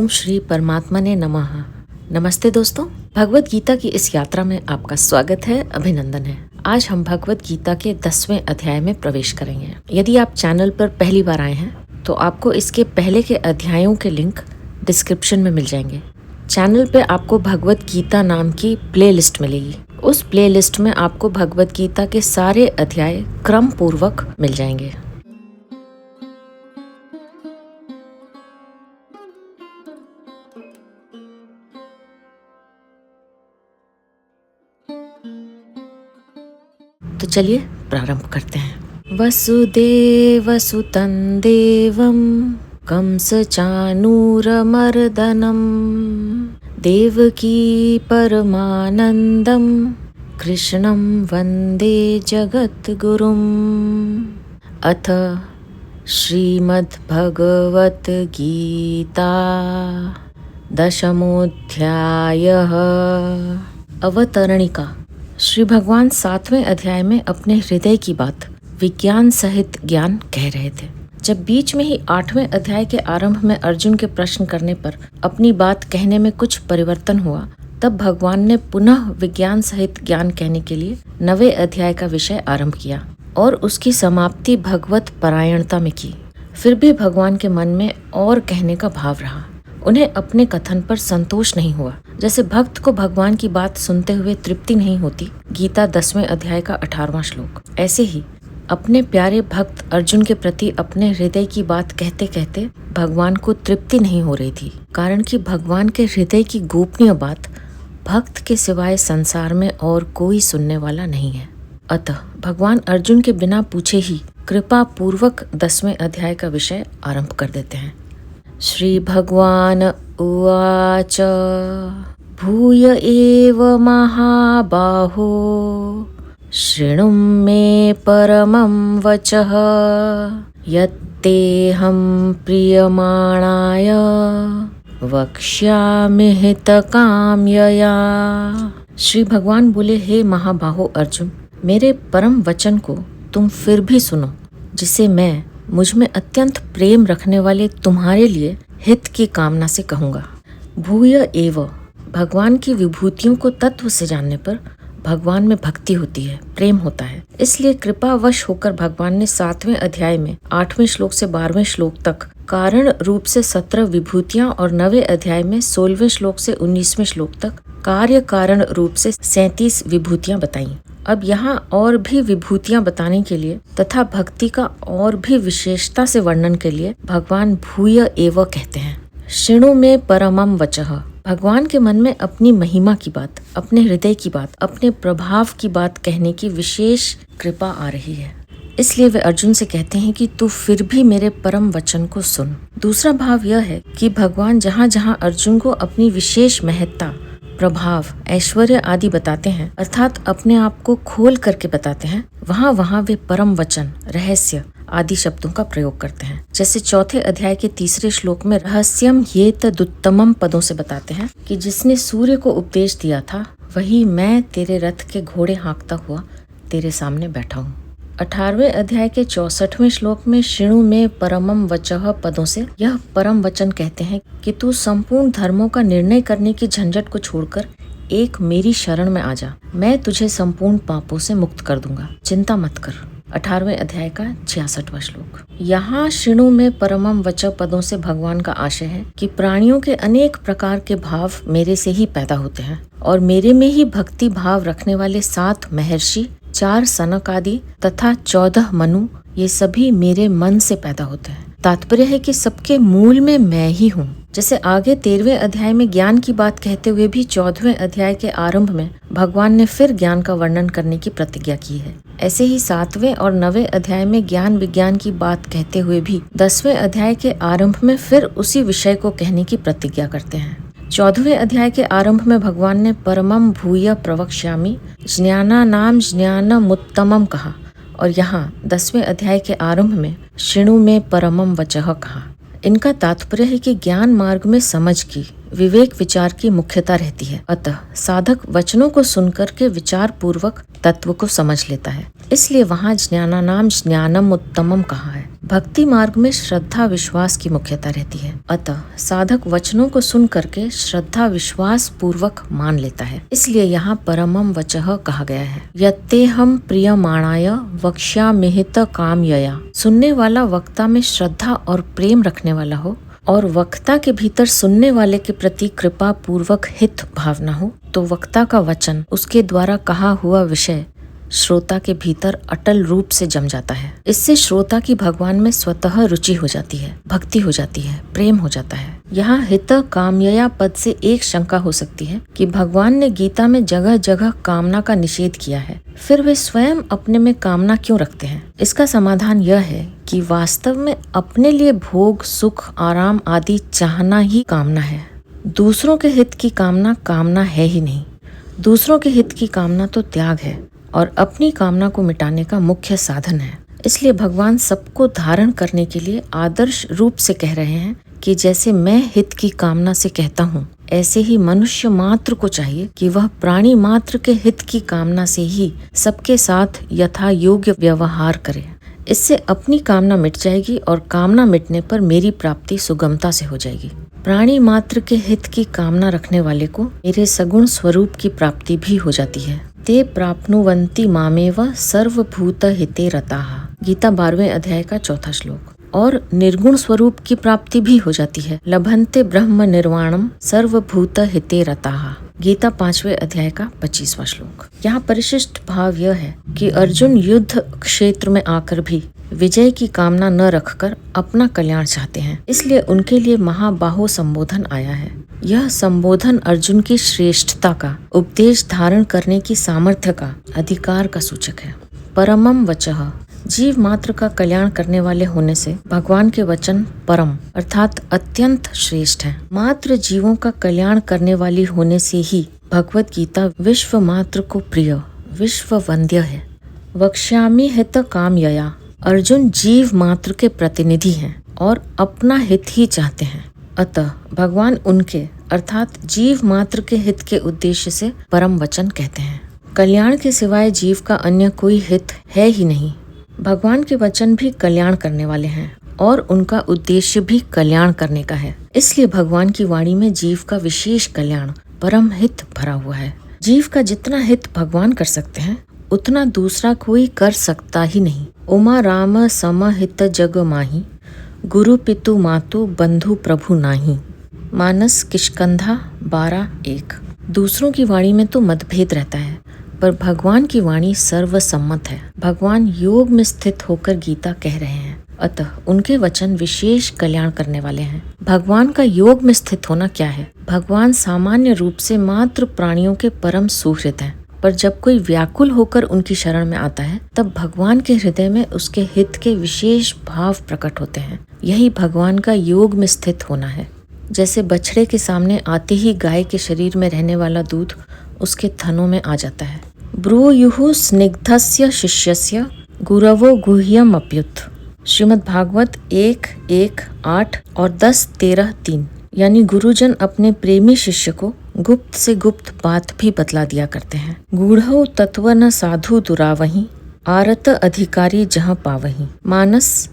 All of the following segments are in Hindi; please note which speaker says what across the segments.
Speaker 1: श्री परमात्मा ने नमः। नमस्ते दोस्तों, भगवत गीता की इस यात्रा में आपका स्वागत है, अभिनंदन है। आज हम भगवत गीता के 10वें अध्याय में प्रवेश करेंगे। यदि आप चैनल पर पहली बार आए हैं तो आपको इसके पहले के अध्यायों के लिंक डिस्क्रिप्शन में मिल जाएंगे। चैनल पे आपको भगवत गीता नाम की प्लेलिस्ट मिलेगी। उस प्लेलिस्ट में आपको भगवत गीता के सारे अध्याय क्रम पूर्वक मिल जाएंगे। तो चलिए प्रारंभ करते हैं। वसुदेवसुतं देवं कंसचानूरमर्दनं देवकी परमानन्दं कृष्णं वन्दे जगद्गुरुम्। अथ श्रीमद्भगवद्गीता 10मोऽध्यायः। अवतरणिका। श्री भगवान 7वें अध्याय में अपने हृदय की बात विज्ञान सहित ज्ञान कह रहे थे। जब बीच में ही 8वें अध्याय के आरंभ में अर्जुन के प्रश्न करने पर अपनी बात कहने में कुछ परिवर्तन हुआ, तब भगवान ने पुनः विज्ञान सहित ज्ञान कहने के लिए 9वें अध्याय का विषय आरंभ किया और उसकी समाप्ति भगवत परायणता में की। फिर भी भगवान के मन में और कहने का भाव रहा। उन्हें अपने कथन पर संतोष नहीं हुआ। जैसे भक्त को भगवान की बात सुनते हुए तृप्ति नहीं होती, गीता 10वें अध्याय का 18वां श्लोक, ऐसे ही अपने प्यारे भक्त अर्जुन के प्रति अपने हृदय की बात कहते कहते भगवान को तृप्ति नहीं हो रही थी। कारण कि भगवान के हृदय की गोपनीय बात भक्त के सिवाय संसार में और कोई सुनने वाला नहीं है। अतः भगवान अर्जुन के बिना पूछे ही कृपा पूर्वक 10वें अध्याय का विषय आरंभ कर देते हैं। श्री भगवान उवाच भूय एव महाबाहो शृणु मे परमं वचः यत्तेऽहं प्रीयमाणाय वक्ष्यामि हितकाम्यया। श्री भगवान बोले, हे महाबाहो अर्जुन, मेरे परम वचन को तुम फिर भी सुनो, जिसे मैं मुझ में अत्यंत प्रेम रखने वाले तुम्हारे लिए हित की कामना से कहूँगा। भूय एव, भगवान की विभूतियों को तत्व से जानने पर भगवान में भक्ति होती है, प्रेम होता है। इसलिए कृपावश होकर भगवान ने 7वें अध्याय में 8वें श्लोक से 12वें श्लोक तक कारण रूप से 17 विभूतियां और 9वें अध्याय में 16वें श्लोक से 19वें श्लोक तक कार्य कारण रूप से 37 विभूतियां बताई। अब यहाँ और भी विभूतियां बताने के लिए तथा भक्ति का और भी विशेषता से वर्णन के लिए भगवान भूय एव कहते हैं। शृणु में परमम वचः, भगवान के मन में अपनी महिमा की बात, अपने हृदय की बात, अपने प्रभाव की बात कहने की विशेष कृपा आ रही है। इसलिए वे अर्जुन से कहते हैं कि तू फिर भी मेरे परम वचन को सुन। दूसरा भाव यह है कि भगवान जहाँ जहाँ अर्जुन को अपनी विशेष महत्ता, प्रभाव, ऐश्वर्य आदि बताते हैं, अर्थात अपने आप को खोल करके बताते हैं, वहाँ वहाँ वे परम वचन, रहस्य आदि शब्दों का प्रयोग करते हैं। जैसे 4थे अध्याय के 3रे श्लोक में रहस्यम ये तदुत्तमम पदों से बताते हैं कि जिसने सूर्य को उपदेश दिया था, वही मैं तेरे रथ के घोड़े हाँकता हुआ तेरे सामने बैठा हूँ। 18वें अध्याय के 64वें श्लोक में शृणु में परमम वचः पदों से यह परम वचन कहते हैं कि तू संपूर्ण धर्मों का निर्णय करने की झंझट को छोड़कर एक मेरी शरण में आ जा, मैं तुझे संपूर्ण पापों से मुक्त कर दूंगा, चिंता मत कर। 18वें अध्याय का 66वां श्लोक। यहाँ शृणु में परमम वचः पदों से भगवान का आशय है कि प्राणियों के अनेक प्रकार के भाव मेरे से ही पैदा होते हैं और मेरे में ही भक्ति भाव रखने वाले 7 महर्षि, 4 सनक आदि तथा 14 मनु, ये सभी मेरे मन से पैदा होते हैं। तात्पर्य है कि सबके मूल में मैं ही हूँ। जैसे आगे 13वें अध्याय में ज्ञान की बात कहते हुए भी 14वें अध्याय के आरंभ में भगवान ने फिर ज्ञान का वर्णन करने की प्रतिज्ञा की है। ऐसे ही 7वें और 9वें अध्याय में ज्ञान विज्ञान की बात कहते हुए भी 10वें अध्याय के आरंभ में फिर उसी विषय को कहने की प्रतिज्ञा करते हैं। 14वें अध्याय के आरंभ में भगवान ने परमम भूय प्रवक्ष्यामि ज्ञानानाम ज्ञानमुत्तमम कहा और यहाँ 10वें अध्याय के आरंभ में शृणु में परमम वचः कहा। इनका तात्पर्य है कि ज्ञान मार्ग में समझ की विवेक विचार की मुख्यता रहती है। अतः साधक वचनों को सुनकर के विचार पूर्वक तत्व को समझ लेता है। इसलिए वहाँ ज्ञानानाम ज्ञानम उत्तमम कहा है। भक्ति मार्ग में श्रद्धा विश्वास की मुख्यता रहती है। अतः साधक वचनों को सुन करके श्रद्धा विश्वास पूर्वक मान लेता है। इसलिए यहाँ परमम वचः कहा गया है। यत्ते हम प्रियमाणाय वक्ष्यामिहित कामयया। सुनने वाला वक्ता में श्रद्धा और प्रेम रखने वाला हो और वक्ता के भीतर सुनने वाले के प्रति कृपा पूर्वक हित भावना हो तो वक्ता का वचन, उसके द्वारा कहा हुआ विषय श्रोता के भीतर अटल रूप से जम जाता है। इससे श्रोता की भगवान में स्वतः रुचि हो जाती है, भक्ति हो जाती है, प्रेम हो जाता है। यहाँ हित कामयया पद से एक शंका हो सकती है कि भगवान ने गीता में जगह जगह कामना का निषेध किया है, फिर वे स्वयं अपने में कामना क्यों रखते हैं? इसका समाधान यह है कि वास्तव में अपने लिए भोग, सुख, आराम आदि चाहना ही कामना है। दूसरों के हित की कामना कामना है ही नहीं। दूसरों के हित की कामना तो त्याग है और अपनी कामना को मिटाने का मुख्य साधन है। इसलिए भगवान सबको धारण करने के लिए आदर्श रूप से कह रहे हैं कि जैसे मैं हित की कामना से कहता हूँ, ऐसे ही मनुष्य मात्र को चाहिए कि वह प्राणी मात्र के हित की कामना से ही सबके साथ यथा योग्य व्यवहार करे। इससे अपनी कामना मिट जाएगी और कामना मिटने पर मेरी प्राप्ति सुगमता से हो जाएगी। प्राणी मात्र के हित की कामना रखने वाले को मेरे सगुण स्वरूप की प्राप्ति भी हो जाती है। ते प्राप्नुवन्ति मामेव सर्वभूत हिते रताः। गीता 12वें अध्याय का 4था श्लोक। और निर्गुण स्वरूप की प्राप्ति भी हो जाती है। लभन्ते ब्रह्म निर्वाणम सर्वभूत हिते रताः। गीता 5वें अध्याय का 25वां श्लोक। यहाँ परिशिष्ट भाव यह है कि अर्जुन युद्ध क्षेत्र में आकर भी विजय की कामना न रखकर अपना कल्याण चाहते हैं। इसलिए उनके लिए महाबाहो संबोधन आया है। यह संबोधन अर्जुन की श्रेष्ठता का, उपदेश धारण करने की सामर्थ्य का, अधिकार का सूचक है। परमम वचः, जीव मात्र का कल्याण करने वाले होने से भगवान के वचन परम अर्थात अत्यंत श्रेष्ठ है। मात्र जीवों का कल्याण करने वाली होने से ही भगवत गीता विश्व मात्र को प्रिय, विश्व वंद्य है। वक्ष्यामि हित कामयया, अर्जुन जीव मात्र के प्रतिनिधि हैं और अपना हित ही चाहते हैं। अतः भगवान उनके अर्थात जीव मात्र के हित के उद्देश्य से परम वचन कहते हैं। कल्याण के सिवाय जीव का अन्य कोई हित है ही नहीं। भगवान के वचन भी कल्याण करने वाले हैं और उनका उद्देश्य भी कल्याण करने का है। इसलिए भगवान की वाणी में जीव का विशेष कल्याण, परम हित भरा हुआ है। जीव का जितना हित भगवान कर सकते हैं उतना दूसरा कोई कर सकता ही नहीं। उमा राम सम हित जग माही, गुरु पितु मातु बंधु प्रभु नाही। मानस किष्कंधा 12:1। दूसरों की वाणी में तो मतभेद रहता है पर भगवान की वाणी सर्वसम्मत है। भगवान योग में स्थित होकर गीता कह रहे हैं, अतः उनके वचन विशेष कल्याण करने वाले हैं। भगवान का योग में स्थित होना क्या है? भगवान सामान्य रूप से मात्र प्राणियों के परम सुहृद हैं, पर जब कोई व्याकुल होकर उनकी शरण में आता है तब भगवान के हृदय में उसके हित के विशेष भाव प्रकट होते हैं। यही भगवान का योग में स्थित होना है। जैसे बछड़े के सामने आते ही गाय के शरीर में रहने वाला दूध उसके थनों में आ जाता है। ब्रूयुः स्निग्धस्य शिष्यस्य गुरवो गुह्यम अप्युत। श्रीमद् भागवत 1:1:8 और 10:13:3। यानी गुरुजन अपने प्रेमी शिष्य को गुप्त से गुप्त बात भी बतला दिया करते हैं। गूढ़ो तत्व न साधु दुरावही, आरत अधिकारी जहाँ पावही। मानस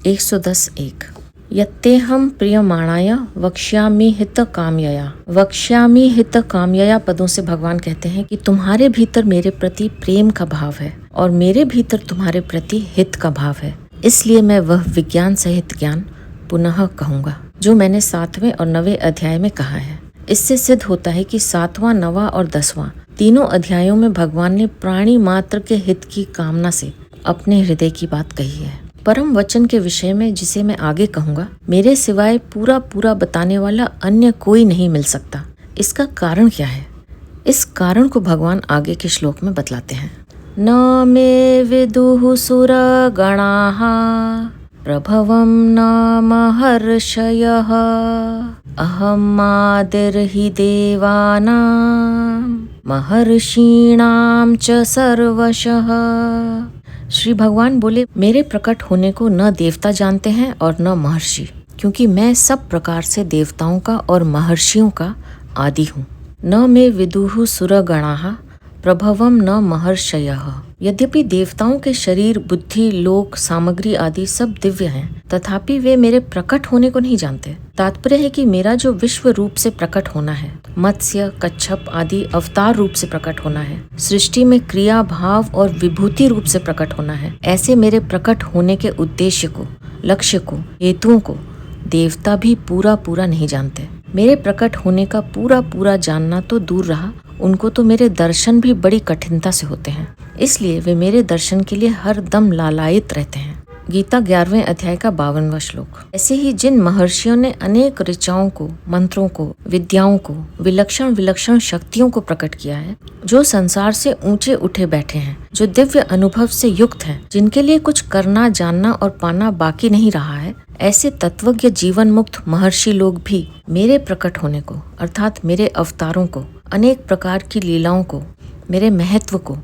Speaker 1: 110:1। यत्तेहम प्रियमाणाय वक्ष्यामि हित कामयया। वक्ष्यामि हित कामयया पदों से भगवान कहते हैं कि तुम्हारे भीतर मेरे प्रति प्रेम का भाव है और मेरे भीतर तुम्हारे प्रति हित का भाव है। इसलिए मैं वह विज्ञान सहित ज्ञान पुनः कहूँगा जो मैंने 7वें और 9वें अध्याय में कहा है। इससे सिद्ध होता है कि 7वां, 9वां और 10वां तीनों अध्यायों में भगवान ने प्राणी मात्र के हित की कामना से अपने हृदय की बात कही है। परम वचन के विषय में जिसे मैं आगे कहूँगा, मेरे सिवाय पूरा पूरा बताने वाला अन्य कोई नहीं मिल सकता। इसका कारण क्या है? इस कारण को भगवान आगे के श्लोक में बतलाते हैं। न मे विदुः सुरगणाः प्रभवं न महर्षयः, अहमादिर्हि देवानां महर्षीणां च सर्वशः। श्री भगवान बोले, मेरे प्रकट होने को न देवता जानते हैं और न महर्षि। क्योंकि मैं सब प्रकार से देवताओं का और महर्षियों का आदि हूँ। न मे विदुः सुरगणाः प्रभवम न महर्षयः। यद्यपि देवताओं के शरीर, बुद्धि, लोक, सामग्री आदि सब दिव्य हैं, तथापि वे मेरे प्रकट होने को नहीं जानते। तात्पर्य है कि मेरा जो विश्व रूप से प्रकट होना है, मत्स्य, कच्छप आदि अवतार रूप से प्रकट होना है, सृष्टि में क्रिया, भाव और विभूति रूप से प्रकट होना है, ऐसे मेरे प्रकट होने के उद्देश्य को, लक्ष्य को, हेतुओं को देवता भी पूरा पूरा नहीं जानते। मेरे प्रकट होने का पूरा पूरा जानना तो दूर रहा, उनको तो मेरे दर्शन भी बड़ी कठिनता से होते हैं। इसलिए वे मेरे दर्शन के लिए हर दम लालायित रहते हैं। गीता 11वें अध्याय का 52वां श्लोक। ऐसे ही जिन महर्षियों ने अनेक ऋचाओं को, मंत्रों को, विद्याओं को, विलक्षण विलक्षण शक्तियों को प्रकट किया है, जो संसार से ऊंचे उठे बैठे हैं, जो दिव्य अनुभव से युक्त हैं, जिनके लिए कुछ करना, जानना और पाना बाकी नहीं रहा है, ऐसे तत्वज्ञ जीवन मुक्त महर्षि लोग भी मेरे प्रकट होने को, अर्थात मेरे अवतारों को, अनेक प्रकार की लीलाओं को, मेरे महत्व को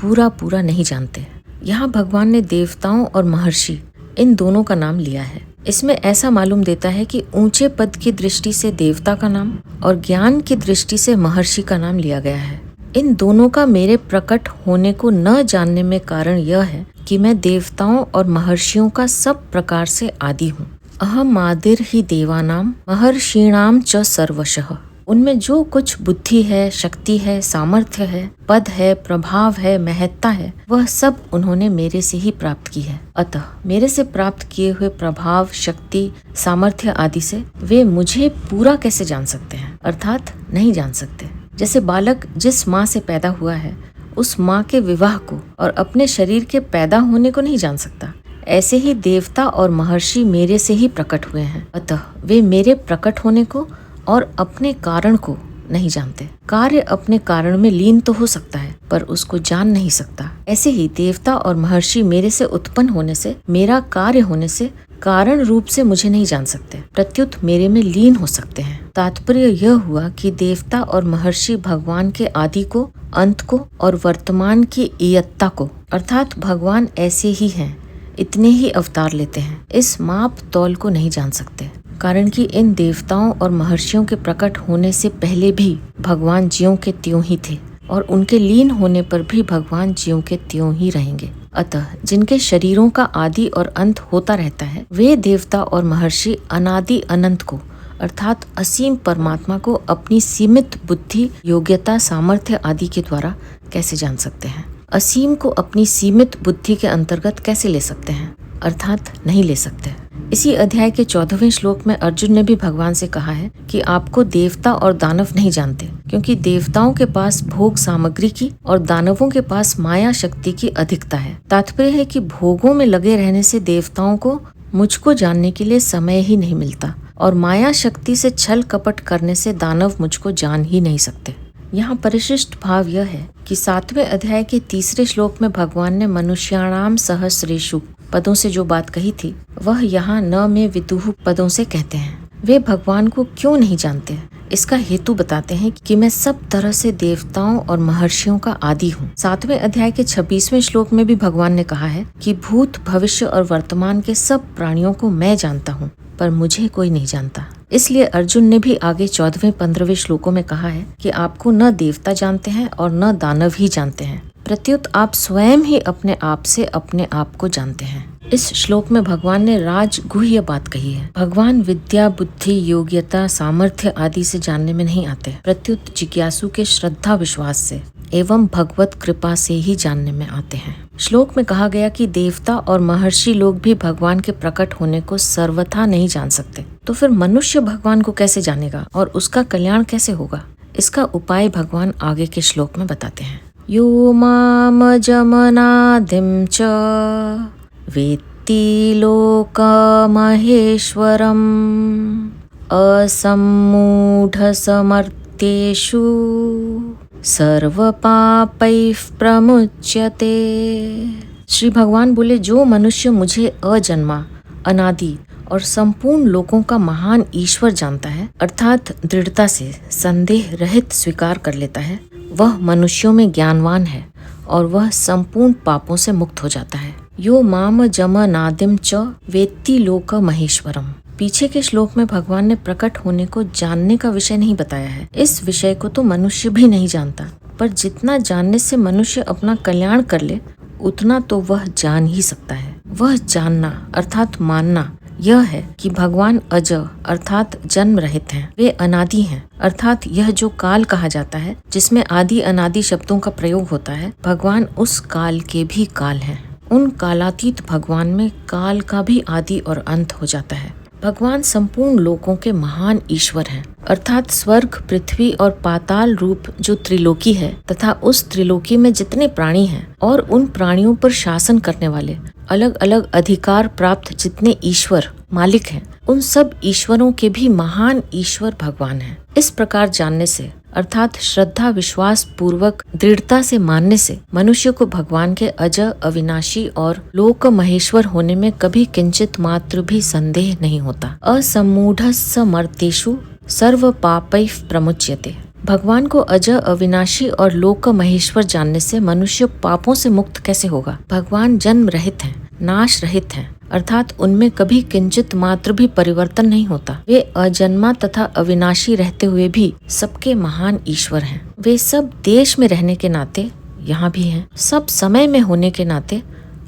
Speaker 1: पूरा पूरा नहीं जानते। यहाँ भगवान ने देवताओं और महर्षि इन दोनों का नाम लिया है। इसमें ऐसा मालूम देता है कि ऊंचे पद की दृष्टि से देवता का नाम और ज्ञान की दृष्टि से महर्षि का नाम लिया गया है। इन दोनों का मेरे प्रकट होने को न जानने में कारण यह है कि मैं देवताओं और महर्षियों का सब प्रकार से आदि हूँ। अहम आदिर ही देवानाम महर्षीणाम च सर्वशः। उनमें जो कुछ बुद्धि है, शक्ति है, सामर्थ्य है, पद है, प्रभाव है, महत्ता है, वह सब उन्होंने मेरे से ही प्राप्त की है। अतः मेरे से प्राप्त किए हुए प्रभाव, शक्ति, सामर्थ्य आदि से वे मुझे पूरा कैसे जान सकते हैं, अर्थात नहीं जान सकते। जैसे बालक जिस माँ से पैदा हुआ है उस माँ के विवाह को और अपने शरीर के पैदा होने को नहीं जान सकता, ऐसे ही देवता और महर्षि मेरे से ही प्रकट हुए हैं। अतः वे मेरे प्रकट होने को और अपने कारण को नहीं जानते। कार्य अपने कारण में लीन तो हो सकता है पर उसको जान नहीं सकता। ऐसे ही देवता और महर्षि मेरे से उत्पन्न होने से, मेरा कार्य होने से कारण रूप से मुझे नहीं जान सकते, प्रत्युत मेरे में लीन हो सकते हैं। तात्पर्य यह हुआ कि देवता और महर्षि भगवान के आदि को, अंत को और वर्तमान की इयत्ता को, अर्थात भगवान ऐसे ही हैं, इतने ही अवतार लेते हैं, इस माप तौल को नहीं जान सकते। कारण कि इन देवताओं और महर्षियों के प्रकट होने से पहले भी भगवान ज्यों के त्यों ही थे और उनके लीन होने पर भी भगवान ज्यों के त्यों ही रहेंगे। अतः जिनके शरीरों का आदि और अंत होता रहता है, वे देवता और महर्षि अनादि अनंत को, अर्थात असीम परमात्मा को अपनी सीमित बुद्धि, योग्यता, सामर्थ्य आदि के द्वारा कैसे जान सकते हैं। असीम को अपनी सीमित बुद्धि के अंतर्गत कैसे ले सकते हैं, अर्थात नहीं ले सकते। इसी अध्याय के 14वें श्लोक में अर्जुन ने भी भगवान से कहा है कि आपको देवता और दानव नहीं जानते, क्योंकि देवताओं के पास भोग सामग्री की और दानवों के पास माया शक्ति की अधिकता है। तात्पर्य है कि भोगों में लगे रहने से देवताओं को मुझको जानने के लिए समय ही नहीं मिलता और माया शक्ति से छल कपट करने से दानव मुझको जान ही नहीं सकते। यहाँ परिशिष्ट भाव यह है कि 7वें अध्याय के 3 श्लोक में भगवान ने मनुष्याणाम सहस्रेषु पदों से जो बात कही थी, वह यहाँ न में विदुः पदों से कहते हैं। वे भगवान को क्यों नहीं जानते, इसका हेतु बताते हैं कि मैं सब तरह से देवताओं और महर्षियों का आदि हूँ। 7वें अध्याय के 26वें श्लोक में भी भगवान ने कहा है कि भूत, भविष्य और वर्तमान के सब प्राणियों को मैं जानता हूँ, पर मुझे कोई नहीं जानता। इसलिए अर्जुन ने भी आगे 14वें 15वें श्लोकों में कहा है कि आपको न देवता जानते हैं और न दानव ही जानते हैं, प्रत्युत आप स्वयं ही अपने आप से अपने आप को जानते हैं। इस श्लोक में भगवान ने राजगुह्य बात कही है। भगवान विद्या, बुद्धि, योग्यता, सामर्थ्य आदि से जानने में नहीं आते, प्रत्युत जिज्ञासु के श्रद्धा विश्वास से एवं भगवत कृपा से ही जानने में आते हैं। श्लोक में कहा गया कि देवता और महर्षि लोग भी भगवान के प्रकट होने को सर्वथा नहीं जान सकते, तो फिर मनुष्य भगवान को कैसे जानेगा और उसका कल्याण कैसे होगा? इसका उपाय भगवान आगे के श्लोक में बताते हैं। यो माम जमनादिम च वेत्ति लोकमहेश्वरम् असम्मूढ समर्थ्येषु सर्वपापैः प्रमुच्यते। श्री भगवान बोले, जो मनुष्य मुझे अजन्मा, अनादि और संपूर्ण लोकों का महान ईश्वर जानता है, अर्थात दृढ़ता से संदेह रहित स्वीकार कर लेता है, वह मनुष्यों में ज्ञानवान है और वह संपूर्ण पापों से मुक्त हो जाता है। यो माम जम नादिम च वेत्ति लोक महेश्वरम। पीछे के श्लोक में भगवान ने प्रकट होने को जानने का विषय नहीं बताया है। इस विषय को तो मनुष्य भी नहीं जानता, पर जितना जानने से मनुष्य अपना कल्याण कर ले उतना तो वह जान ही सकता है। वह जानना अर्थात मानना यह है कि भगवान अज अर्थात जन्म रहित हैं, वे अनादि हैं, अर्थात यह जो काल कहा जाता है जिसमें आदि अनादि शब्दों का प्रयोग होता है, भगवान उस काल के भी काल हैं। उन कालातीत भगवान में काल का भी आदि और अंत हो जाता है। भगवान संपूर्ण लोकों के महान ईश्वर हैं, अर्थात स्वर्ग, पृथ्वी और पाताल रूप जो त्रिलोकी है तथा उस त्रिलोकी में जितने प्राणी हैं और उन प्राणियों पर शासन करने वाले अलग अलग अधिकार प्राप्त जितने ईश्वर मालिक हैं, उन सब ईश्वरों के भी महान ईश्वर भगवान हैं। इस प्रकार जानने से अर्थात श्रद्धा विश्वास पूर्वक दृढ़ता से मानने से मनुष्य को भगवान के अज अविनाशी और लोक महेश्वर होने में कभी किंचित मात्र भी संदेह नहीं होता। असम्मूढ़स्य मर्त्येषु सर्व पापैः प्रमुच्यते। भगवान को अज अविनाशी और लोक महेश्वर जानने से मनुष्य पापों से मुक्त कैसे होगा? भगवान जन्म रहित हैं, नाश रहित हैं, अर्थात उनमें कभी किंचित मात्र भी परिवर्तन नहीं होता। वे अजन्मा तथा अविनाशी रहते हुए भी सबके महान ईश्वर हैं। वे सब देश में रहने के नाते यहाँ भी हैं, सब समय में होने के नाते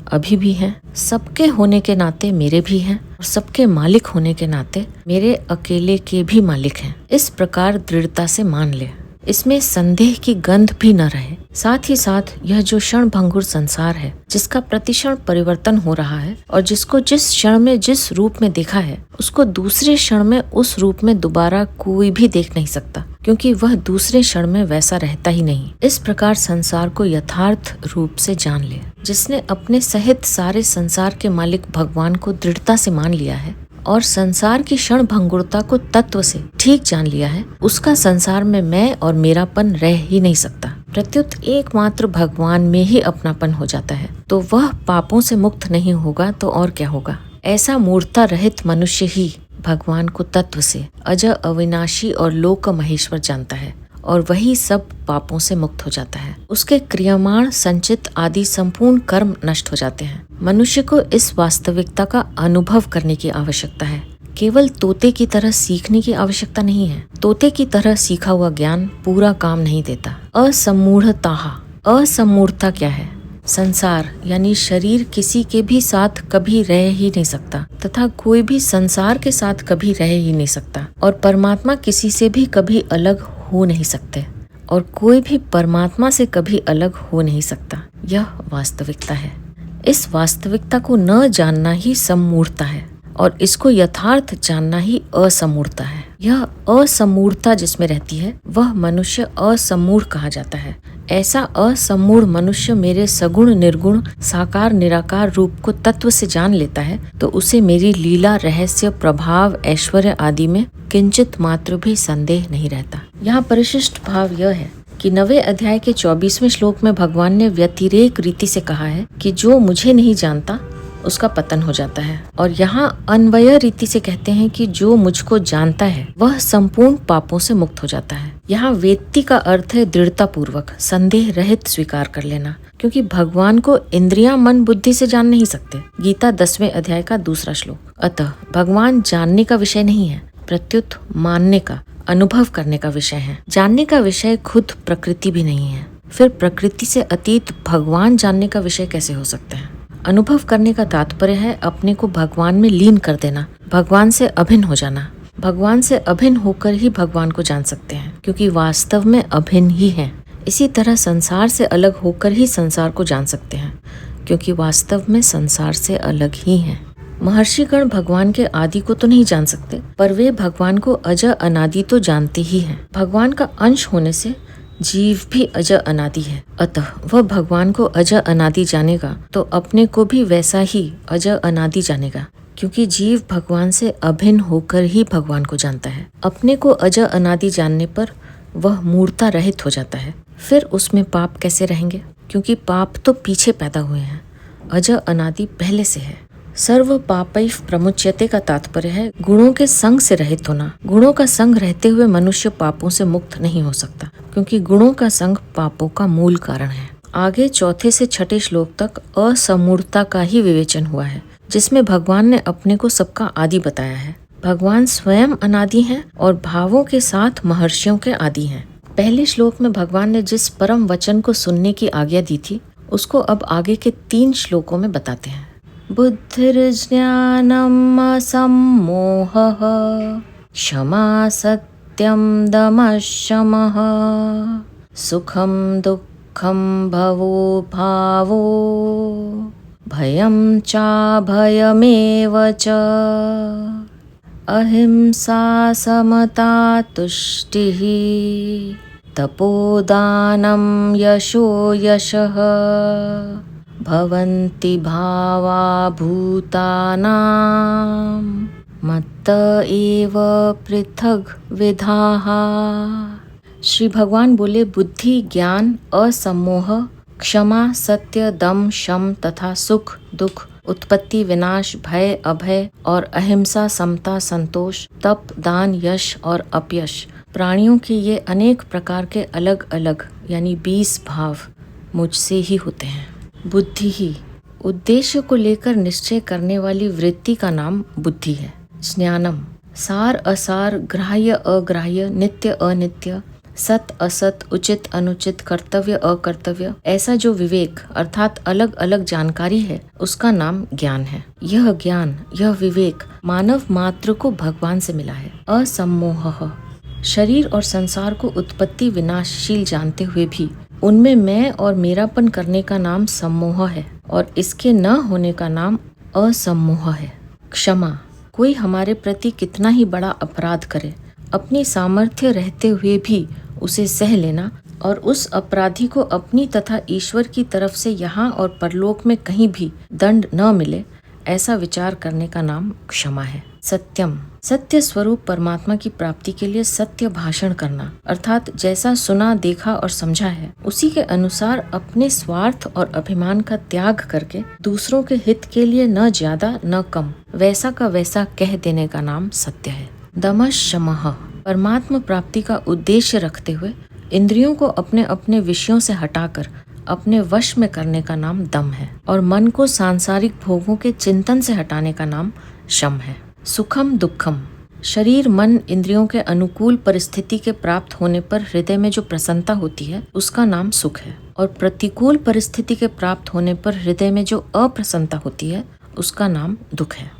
Speaker 1: अभी भी हैं, सबके होने के नाते मेरे भी हैं और सबके मालिक होने के नाते मेरे अकेले के भी मालिक हैं। इस प्रकार दृढ़ता से मान ले, इसमें संदेह की गंध भी न रहे। साथ ही साथ यह जो क्षण भंगुर संसार है, जिसका प्रतिक्षण परिवर्तन हो रहा है और जिसको जिस क्षण में जिस रूप में देखा है उसको दूसरे क्षण में उस रूप में दोबारा कोई भी देख नहीं सकता, क्योंकि वह दूसरे क्षण में वैसा रहता ही नहीं। इस प्रकार संसार को यथार्थ रूप से जान ले। जिसने अपने सहित सारे संसार के मालिक भगवान को दृढ़ता से मान लिया है और संसार की क्षण भंगुरता को तत्व से ठीक जान लिया है, उसका संसार में मैं और मेरापन रह ही नहीं सकता। प्रत्युत एकमात्र भगवान में ही अपनापन हो जाता है, तो वह पापों से मुक्त नहीं होगा तो और क्या होगा। ऐसा मूर्खता रहित मनुष्य ही भगवान को तत्व से अज अविनाशी और लोक महेश्वर जानता है और वही सब पापों से मुक्त हो जाता है। उसके क्रियामाण संचित आदि संपूर्ण कर्म नष्ट हो जाते हैं। मनुष्य को इस वास्तविकता का अनुभव करने की आवश्यकता है। केवल तोते की तरह सीखने की आवश्यकता नहीं है। तोते की तरह सीखा हुआ ज्ञान पूरा काम नहीं देता। असम्मूढ़ता क्या है? संसार यानी शरीर किसी के भी साथ कभी रह ही नहीं सकता तथा कोई भी संसार के साथ कभी रह ही नहीं सकता, और परमात्मा किसी से भी कभी अलग हो नहीं सकते और कोई भी परमात्मा से कभी अलग हो नहीं सकता। यह वास्तविकता है। इस वास्तविकता को न जानना ही सम्मूढ़ता है और इसको यथार्थ जानना ही असम्मूढ़ता है। यह असम्मूढ़ता जिसमें रहती है वह मनुष्य असम्मूढ़ कहा जाता है। ऐसा असम्मूढ़ मनुष्य मेरे सगुण निर्गुण साकार निराकार रूप को तत्व से जान लेता है तो उसे मेरी लीला रहस्य प्रभाव ऐश्वर्य आदि में किंचित मात्र भी संदेह नहीं रहता। यहाँ परिशिष्ट भाव यह है कि 9वें अध्याय के 24वें श्लोक में भगवान ने व्यतिरेक रीति से कहा है कि जो मुझे नहीं जानता उसका पतन हो जाता है, और यहाँ अन्वय रीति से कहते हैं कि जो मुझको जानता है वह संपूर्ण पापों से मुक्त हो जाता है। यहाँ वेत्ति का अर्थ है दृढ़ता पूर्वक संदेह रहित स्वीकार कर लेना, क्योंकि भगवान को इंद्रियां मन बुद्धि से जान नहीं सकते। गीता 10वें अध्याय का 2 श्लोक। अतः भगवान जानने का विषय नहीं है, प्रत्युत मानने का अनुभव करने का विषय है। जानने का विषय खुद प्रकृति भी नहीं है, फिर प्रकृति से अतीत भगवान जानने का विषय कैसे हो सकता है? अनुभव करने का तात्पर्य है अपने को भगवान में लीन कर देना, भगवान से अभिन्न हो जाना। भगवान से अभिन्न होकर ही भगवान को जान सकते हैं, क्योंकि वास्तव में अभिन्न ही हैं। इसी तरह संसार से अलग होकर ही संसार को जान सकते हैं, क्योंकि वास्तव में संसार से अलग ही हैं। महर्षिगण भगवान के आदि को तो नहीं जान सकते, पर वे भगवान को अज अनादि तो जानते ही हैं। भगवान का अंश होने से जीव भी अज अनादि है, अतः वह भगवान को अज अनादि जानेगा तो अपने को भी वैसा ही अज अनादि जानेगा, क्योंकि जीव भगवान से अभिन्न होकर ही भगवान को जानता है। अपने को अज अनादि जानने पर वह मूर्ता रहित हो जाता है। फिर उसमें पाप कैसे रहेंगे? क्योंकि पाप तो पीछे पैदा हुए हैं, अज अनादि पहले से है। सर्व पापैः प्रमुच्यते का तात्पर्य है गुणों के संग से रहित होना। गुणों का संग रहते हुए मनुष्य पापों से मुक्त नहीं हो सकता, क्योंकि गुणों का संग पापों का मूल कारण है। आगे 4 से 6 श्लोक तक असम्मूढ़ता का ही विवेचन हुआ है, जिसमें भगवान ने अपने को सबका आदि बताया है। भगवान स्वयं अनादि हैं और भावों के साथ महर्षियों के आदि हैं। पहले श्लोक में भगवान ने जिस परम वचन को सुनने की आज्ञा दी थी उसको अब आगे के 3 श्लोकों में बताते हैं। बुद्धिर्ज्ञानम् असम्मोहः क्षमा सत्यं दमः शमः सुखं दुःखं भवो भावो भयं चाभयमेव च अहिंसा समता तुष्टिः तपोदानं यशो यशः भवन्ति भावा भूतानां मत्त एव पृथग् विधाः। श्री भगवान बोले बुद्धि, ज्ञान, असम्मोह, क्षमा, सत्य, दम, शम तथा सुख, दुख, उत्पत्ति, विनाश, भय, अभय और अहिंसा, समता, संतोष, तप, दान, यश और अपयश प्राणियों के ये अनेक प्रकार के अलग अलग यानी 20 भाव मुझसे ही होते हैं। बुद्धि ही उद्देश्य को लेकर निश्चय करने वाली वृत्ति का नाम बुद्धि है। ज्ञानम सार असार, ग्राह्य अग्राह्य, नित्य अनित्य, सत असत, उचित अनुचित, कर्तव्य अकर्तव्य, ऐसा जो विवेक अर्थात अलग अलग जानकारी है उसका नाम ज्ञान है। यह ज्ञान, यह विवेक मानव मात्र को भगवान से मिला है। असम्मोह शरीर और संसार को उत्पत्ति विनाशशील जानते हुए भी उनमें मैं और मेरापन करने का नाम सम्मोह है और इसके न होने का नाम असम्मोह है। क्षमा कोई हमारे प्रति कितना ही बड़ा अपराध करे, अपनी सामर्थ्य रहते हुए भी उसे सह लेना और उस अपराधी को अपनी तथा ईश्वर की तरफ से यहाँ और परलोक में कहीं भी दंड न मिले, ऐसा विचार करने का नाम क्षमा है। सत्यम सत्य स्वरूप परमात्मा की प्राप्ति के लिए सत्य भाषण करना अर्थात जैसा सुना, देखा और समझा है उसी के अनुसार अपने स्वार्थ और अभिमान का त्याग करके दूसरों के हित के लिए न ज्यादा न कम वैसा का वैसा कह देने का नाम सत्य है। दमः शमः परमात्मा प्राप्ति का उद्देश्य रखते हुए इंद्रियों को अपने अपने विषयों से हटाकर अपने वश में करने का नाम दम है और मन को सांसारिक भोगों के चिंतन से हटाने का नाम शम है। सुखम दुखम शरीर मन इंद्रियों के अनुकूल परिस्थिति के प्राप्त होने पर हृदय में जो प्रसन्नता होती है उसका नाम सुख है और प्रतिकूल परिस्थिति के प्राप्त होने पर हृदय में जो अप्रसन्नता होती है उसका नाम दुख है।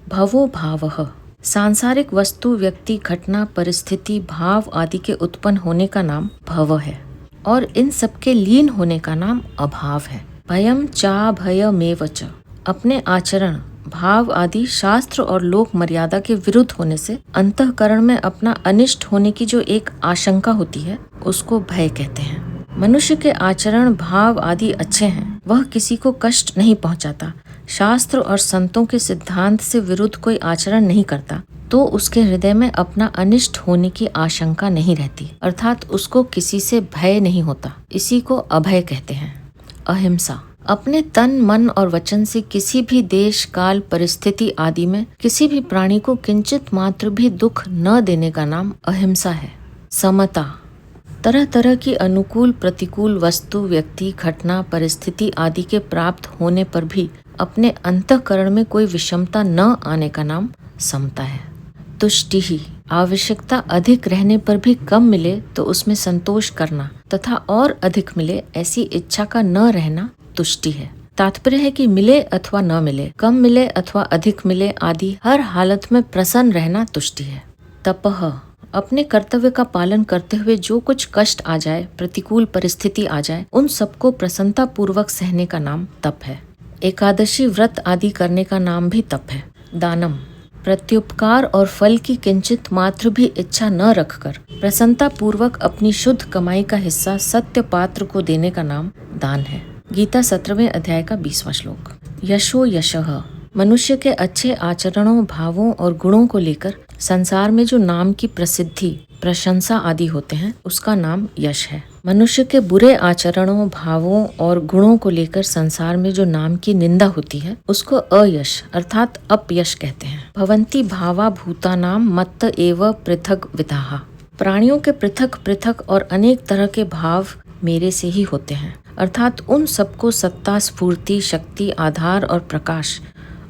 Speaker 1: भवो भावः सांसारिक वस्तु, व्यक्ति, घटना, परिस्थिति, भाव आदि के उत्पन्न होने का नाम भव है और इन सबके लीन होने का नाम अभाव है। भयम चा भयमेव च अपने आचरण, भाव आदि शास्त्र और लोक मर्यादा के विरुद्ध होने से अंतःकरण में अपना अनिष्ट होने की जो एक आशंका होती है उसको भय कहते हैं। मनुष्य के आचरण, भाव आदि अच्छे हैं, वह किसी को कष्ट नहीं पहुंचाता, शास्त्र और संतों के सिद्धांत से विरुद्ध कोई आचरण नहीं करता, तो उसके हृदय में अपना अनिष्ट होने की आशंका नहीं रहती अर्थात उसको किसी से भय नहीं होता। इसी को अभय कहते हैं। अहिंसा अपने तन, मन और वचन से किसी भी देश, काल, परिस्थिति आदि में किसी भी प्राणी को किंचित मात्र भी दुख न देने का नाम अहिंसा है। समता तरह तरह की अनुकूल प्रतिकूल वस्तु, व्यक्ति, घटना, परिस्थिति आदि के प्राप्त होने पर भी अपने अंतःकरण में कोई विषमता न आने का नाम समता है। तुष्टि ही आवश्यकता अधिक रहने पर भी कम मिले तो उसमें संतोष करना तथा और अधिक मिले ऐसी इच्छा का न रहना तुष्टि है। तात्पर्य है कि मिले अथवा न मिले, कम मिले अथवा अधिक मिले आदि हर हालत में प्रसन्न रहना तुष्टि है। तपह अपने कर्तव्य का पालन करते हुए जो कुछ कष्ट आ जाए, प्रतिकूल परिस्थिति आ जाए, उन सबको प्रसन्नता पूर्वक सहने का नाम तप है। एकादशी व्रत आदि करने का नाम भी तप है। दानम प्रत्युपकार और फल की किंचित मात्र भी इच्छा न रखकर प्रसन्नता पूर्वक अपनी शुद्ध कमाई का हिस्सा सत्य पात्र को देने का नाम दान है। गीता 17वें अध्याय का 20वां श्लोक। यशो यशः मनुष्य के अच्छे आचरणों, भावों और गुणों को लेकर संसार में जो नाम की प्रसिद्धि, प्रशंसा आदि होते हैं उसका नाम यश है। मनुष्य के बुरे आचरणों, भावों और गुणों को लेकर संसार में जो नाम की निंदा होती है उसको अयश अर्थात अपयश कहते हैं। भवन्ति भावा भूतानाम मत्त एव पृथक विधाः प्राणियों के पृथक पृथक और अनेक तरह के भाव मेरे से ही होते हैं अर्थात उन सबको सत्ता, स्फूर्ति, शक्ति, आधार और प्रकाश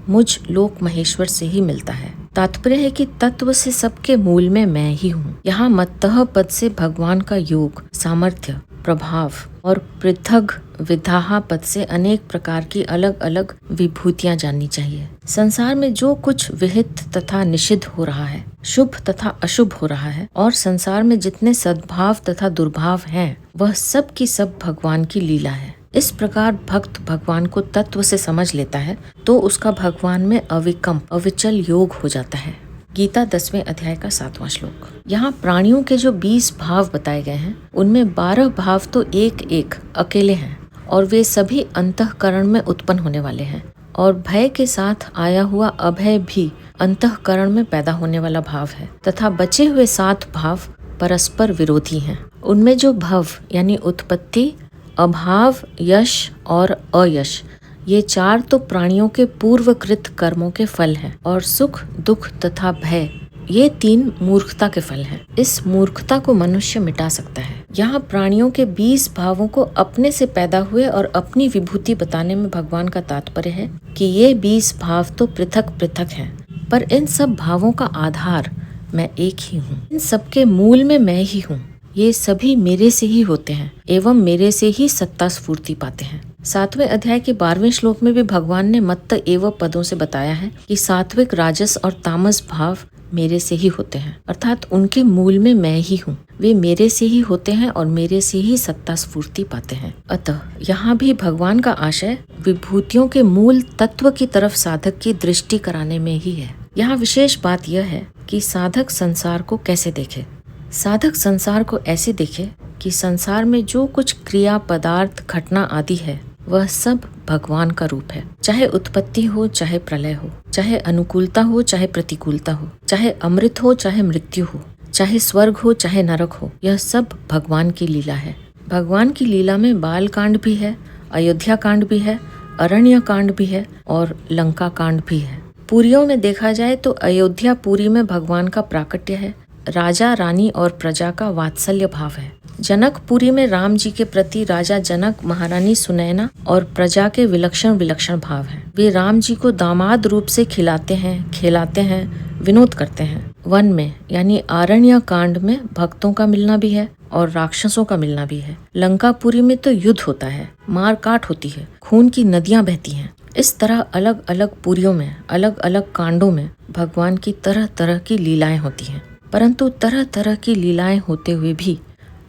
Speaker 1: मुझ लोक महेश्वर से ही मिलता है। तात्पर्य है कि तत्व से सबके मूल में मैं ही हूँ। यहाँ मत्तः पद से भगवान का योग, सामर्थ्य, प्रभाव और पृथग विधाहा पद से अनेक प्रकार की अलग अलग विभूतियां जाननी चाहिए। संसार में जो कुछ विहित तथा निषिद्ध हो रहा है, शुभ तथा अशुभ हो रहा है, और संसार में जितने सद्भाव तथा दुर्भाव हैं, वह सब की सब भगवान की लीला है। इस प्रकार भक्त भगवान को तत्व से समझ लेता है तो उसका भगवान में अविकम्प अविचल योग हो जाता है। गीता 10वें अध्याय का 7वां श्लोक। यहाँ प्राणियों के जो 20 भाव बताए गए हैं, उनमें 12 भाव तो एक एक अकेले हैं और वे सभी अंतःकरण में उत्पन्न होने वाले हैं, और भय के साथ आया हुआ अभय भी अंतःकरण में पैदा होने वाला भाव है, तथा बचे हुए 7 भाव परस्पर विरोधी हैं। उनमें जो भव यानी उत्पत्ति, अभाव, यश और अयश, ये 4 तो प्राणियों के पूर्वकृत कर्मों के फल हैं, और सुख, दुख तथा भय ये 3 मूर्खता के फल हैं। इस मूर्खता को मनुष्य मिटा सकता है। यहाँ प्राणियों के 20 भावों को अपने से पैदा हुए और अपनी विभूति बताने में भगवान का तात्पर्य है कि ये 20 भाव तो पृथक पृथक हैं, पर इन सब भावों का आधार मैं एक ही हूँ। इन सबके मूल में मैं ही हूँ। ये सभी मेरे से ही होते हैं एवं मेरे से ही सत्ता स्फूर्ति पाते हैं। 7वें अध्याय के 12वें श्लोक में भी भगवान ने मत्त एवं पदों से बताया है कि सात्विक, राजस और तामस भाव मेरे से ही होते हैं, अर्थात उनके मूल में मैं ही हूँ। वे मेरे से ही होते हैं और मेरे से ही सत्ता स्फूर्ति पाते हैं। अतः यहाँ भी भगवान का आशय विभूतियों के मूल तत्व की तरफ साधक की दृष्टि कराने में ही है। यहाँ विशेष बात यह है कि साधक संसार को कैसे देखे। साधक संसार को ऐसे देखे कि संसार में जो कुछ क्रिया, पदार्थ, घटना आदि है, वह सब भगवान का रूप है। चाहे उत्पत्ति हो, चाहे प्रलय हो, चाहे अनुकूलता हो, चाहे प्रतिकूलता हो, चाहे अमृत हो, चाहे मृत्यु हो, चाहे स्वर्ग हो, चाहे नरक हो, यह सब भगवान की लीला है। भगवान की लीला में बाल कांड भी है, अयोध्या कांड भी है, अरण्य कांड भी है और लंका कांड भी है। पुरियों में देखा जाए तो अयोध्या पुरी में भगवान का प्राकट्य है। राजा, रानी और प्रजा का वात्सल्य भाव है। जनकपुरी में राम जी के प्रति राजा जनक, महारानी सुनैना और प्रजा के विलक्षण विलक्षण भाव हैं। वे राम जी को दामाद रूप से खिलाते हैं, खिलाते हैं, विनोद करते हैं। वन में यानी आरण्य कांड में भक्तों का मिलना भी है और राक्षसों का मिलना भी है। लंकापुरी में तो युद्ध होता है, मार काट होती है, खून की नदियां बहती हैं। इस तरह अलग अलग पुरियों में, अलग अलग कांडों में भगवान की तरह तरह की लीलाएं होती हैं। परंतु तरह तरह की लीलाएं होते हुए भी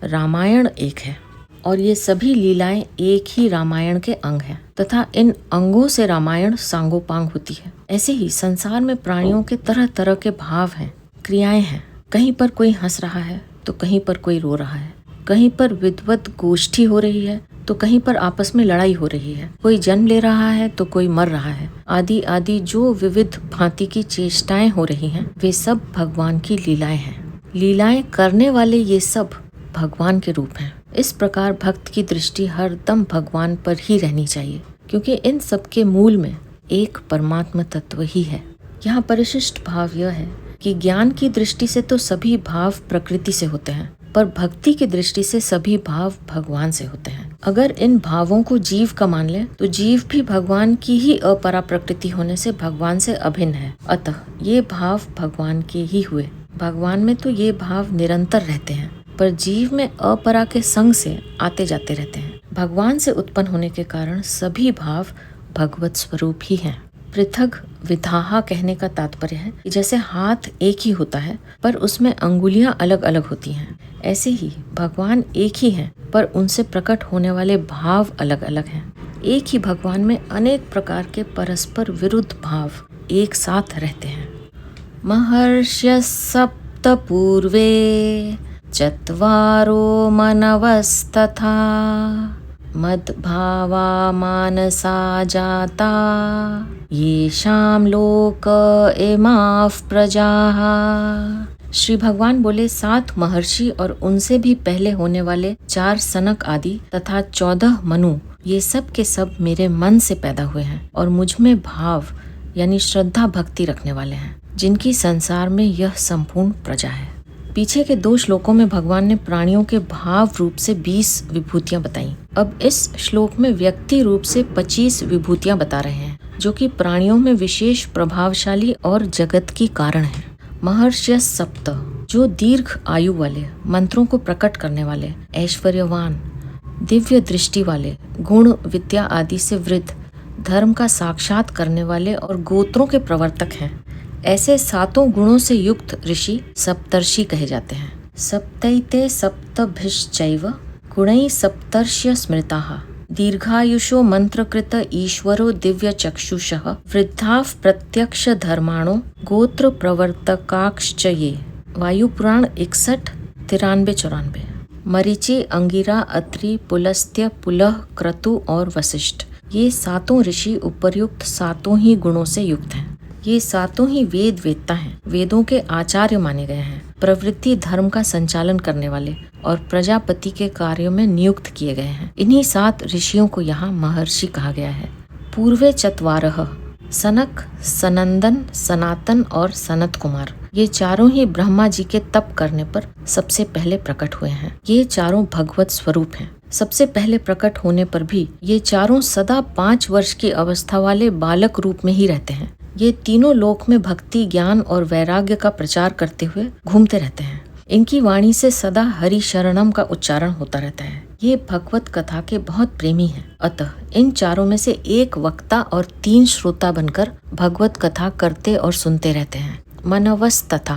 Speaker 1: रामायण एक है, और ये सभी लीलाएं एक ही रामायण के अंग हैं, तथा इन अंगों से रामायण सांगोपांग होती है। ऐसे ही संसार में प्राणियों के तरह तरह के भाव हैं, क्रियाएं हैं। कहीं पर कोई हंस रहा है तो कहीं पर कोई रो रहा है, कहीं पर विद्वत गोष्ठी हो रही है तो कहीं पर आपस में लड़ाई हो रही है, कोई जन्म ले रहा है तो कोई मर रहा है, आदि आदि जो विविध भांति की चेष्टाएं हो रही हैं, वे सब भगवान की लीलाएं हैं। लीलाएं करने वाले ये सब भगवान के रूप हैं। इस प्रकार भक्त की दृष्टि हर दम भगवान पर ही रहनी चाहिए, क्योंकि इन सब के मूल में एक परमात्मा तत्व ही है। यहाँ परिशिष्ट भाव यह है कि ज्ञान की दृष्टि से तो सभी भाव प्रकृति से होते हैं, पर भक्ति की दृष्टि से सभी भाव भगवान से होते हैं। अगर इन भावों को जीव का मान ले तो जीव भी भगवान की ही अपरा प्रकृति होने से भगवान से अभिन्न है। अतः ये भाव भगवान के ही हुए। भगवान में तो ये भाव निरंतर रहते हैं, पर जीव में अपरा के संग से आते जाते रहते हैं। भगवान से उत्पन्न होने के कारण सभी भाव भगवत स्वरूप ही हैं। पृथग विधाहा कहने का तात्पर्य है कि जैसे हाथ एक ही होता है पर उसमें अंगुलियां अलग अलग होती हैं, ऐसे ही भगवान एक ही हैं पर उनसे प्रकट होने वाले भाव अलग अलग हैं। एक ही भगवान में अनेक प्रकार के परस्पर विरुद्ध भाव एक साथ रहते हैं। महर्ष्य सप्त पूर्वे चत्वारो मनवस्तथा मद्भावा मानसा जाता येषां लोक इमाः प्रजाः। श्री भगवान बोले 7 महर्षि और उनसे भी पहले होने वाले 4 सनक आदि तथा 14 मनु, ये सब के सब मेरे मन से पैदा हुए हैं और मुझ में भाव यानी श्रद्धा भक्ति रखने वाले हैं, जिनकी संसार में यह संपूर्ण प्रजा है। पीछे के 2 श्लोकों में भगवान ने प्राणियों के भाव रूप से 20 विभूतियां बताई। अब इस श्लोक में व्यक्ति रूप से 25 विभूतियां बता रहे हैं। जो कि प्राणियों में विशेष प्रभावशाली और जगत की कारण है। महर्षि सप्त, जो दीर्घ आयु वाले, मंत्रों को प्रकट करने वाले, ऐश्वर्यवान, दिव्य दृष्टि वाले, गुण विद्या आदि से वृद्ध, धर्म का साक्षात करने वाले और गोत्रों के प्रवर्तक हैं। ऐसे 7 गुणों से युक्त ऋषि सप्तर्षि कहे जाते हैं। सप्तैते सप्तभिश्चैव गुणैः सप्तर्ष्य स्मृताः दीर्घायुषो मंत्रकृत ईश्वरो दिव्य चक्षुषः वृद्धाः प्रत्यक्ष धर्माणो गोत्र प्रवर्तकाश्च ये। वायु पुराण 61, 93-94। मरीचि, अंगिरा, अत्रि, पुलस्त्य, पुलह, क्रतु और वशिष्ठ, ये 7 ऋषि उपर्युक्त 7 ही गुणों से युक्त हैं। ये 7 ही वेदता हैं, वेदों के आचार्य माने गए हैं, प्रवृत्ति धर्म का संचालन करने वाले और प्रजापति के कार्यों में नियुक्त किए गए हैं। इन्हीं 7 ऋषियों को यहाँ महर्षि कहा गया है। पूर्वे चत्वारः, सनक, सनंदन, सनातन और सनत कुमार, ये चारों ही ब्रह्मा जी के तप करने पर सबसे पहले प्रकट हुए हैं। ये चारों भगवत स्वरूप हैं। सबसे पहले प्रकट होने पर भी ये चारों सदा 5 वर्ष की अवस्था वाले बालक रूप में ही रहते हैं। ये तीनों लोक में भक्ति, ज्ञान और वैराग्य का प्रचार करते हुए घूमते रहते हैं। इनकी वाणी से सदा हरि शरणम का उच्चारण होता रहता है। ये भगवत कथा के बहुत प्रेमी हैं। अतः इन चारों में से एक वक्ता और 3 श्रोता बनकर भगवत कथा करते और सुनते रहते हैं। मनवस तथा,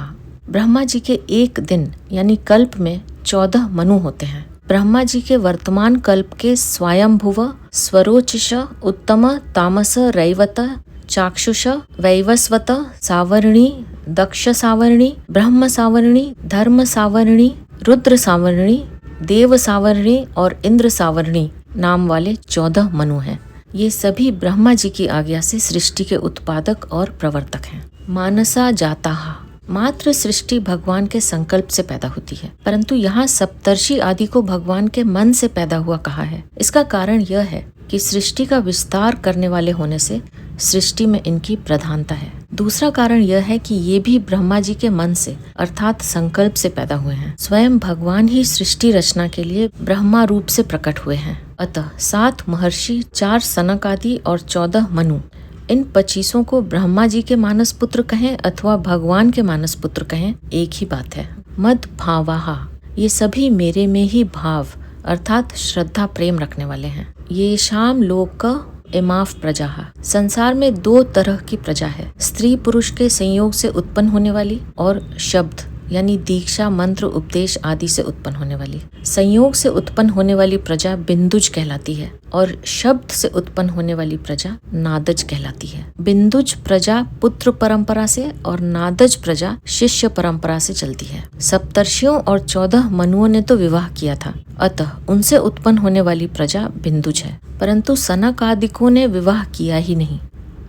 Speaker 1: ब्रह्मा जी के एक दिन यानी कल्प में 14 मनु होते हैं। ब्रह्मा जी के वर्तमान कल्प के स्वयंभुव, स्वरोचिष, उत्तम, तामस, रैवत, चाक्षुष, वैवस्वत, सावर्णी, दक्ष सावर्णी, ब्रह्म सावर्णी, धर्म सावर्णी, रुद्र सावर्णी, देव सावर्णी और इंद्र सावर्णी नाम वाले 14 मनु हैं। ये सभी ब्रह्मा जी की आज्ञा से सृष्टि के उत्पादक और प्रवर्तक हैं। मानसा जाताः, मात्र सृष्टि भगवान के संकल्प से पैदा होती है, परंतु यहाँ सप्तर्षि आदि को भगवान के मन से पैदा हुआ कहा है। इसका कारण यह है कि सृष्टि का विस्तार करने वाले होने से सृष्टि में इनकी प्रधानता है। दूसरा कारण यह है कि ये भी ब्रह्मा जी के मन से अर्थात संकल्प से पैदा हुए हैं। स्वयं भगवान ही सृष्टि रचना के लिए ब्रह्मा रूप से प्रकट हुए हैं। अतः 7 महर्षि, 4 सनक आदि और 14 मनु, इन 25 को ब्रह्मा जी के मानस पुत्र कहें अथवा भगवान के मानस पुत्र कहें, एक ही बात है। मद भावाहा, ये सभी मेरे में ही भाव अर्थात श्रद्धा प्रेम रखने वाले हैं। ये शाम लोक इमाफ प्रजा, संसार में 2 तरह की प्रजा है, स्त्री पुरुष के संयोग से उत्पन्न होने वाली और शब्द यानी दीक्षा, मंत्र, उपदेश आदि से उत्पन्न होने वाली। संयोग से उत्पन्न होने वाली प्रजा बिंदुज कहलाती है और शब्द से उत्पन्न होने वाली प्रजा नादज कहलाती है। बिंदुज प्रजा पुत्र परंपरा से और नादज प्रजा शिष्य परंपरा से चलती है। सप्तर्षियों और 14 मनुओं ने तो विवाह किया था, अतः उनसे उत्पन्न होने वाली प्रजा बिंदुज है, परंतु सनक आदिकों ने विवाह किया ही नहीं,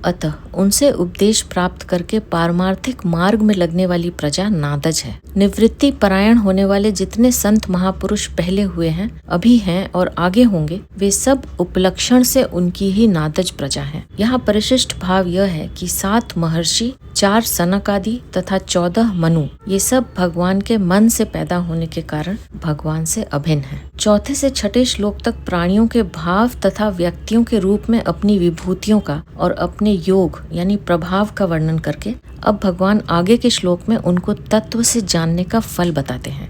Speaker 1: अतः उनसे उपदेश प्राप्त करके पारमार्थिक मार्ग में लगने वाली प्रजा नादज है। निवृत्ति परायण होने वाले जितने संत महापुरुष पहले हुए हैं, अभी हैं और आगे होंगे, वे सब उपलक्षण से उनकी ही नादज प्रजा हैं। यहाँ परिशिष्ट भाव यह है कि 7 महर्षि, 4 सनक आदि तथा 14 मनु, ये सब भगवान के मन से पैदा होने के कारण भगवान से अभिन्न है। 4 से 6 श्लोक तक प्राणियों के भाव तथा व्यक्तियों के रूप में अपनी विभूतियों का और अपने योग यानी प्रभाव का वर्णन करके अब भगवान आगे के श्लोक में उनको तत्व से जानने का फल बताते हैं।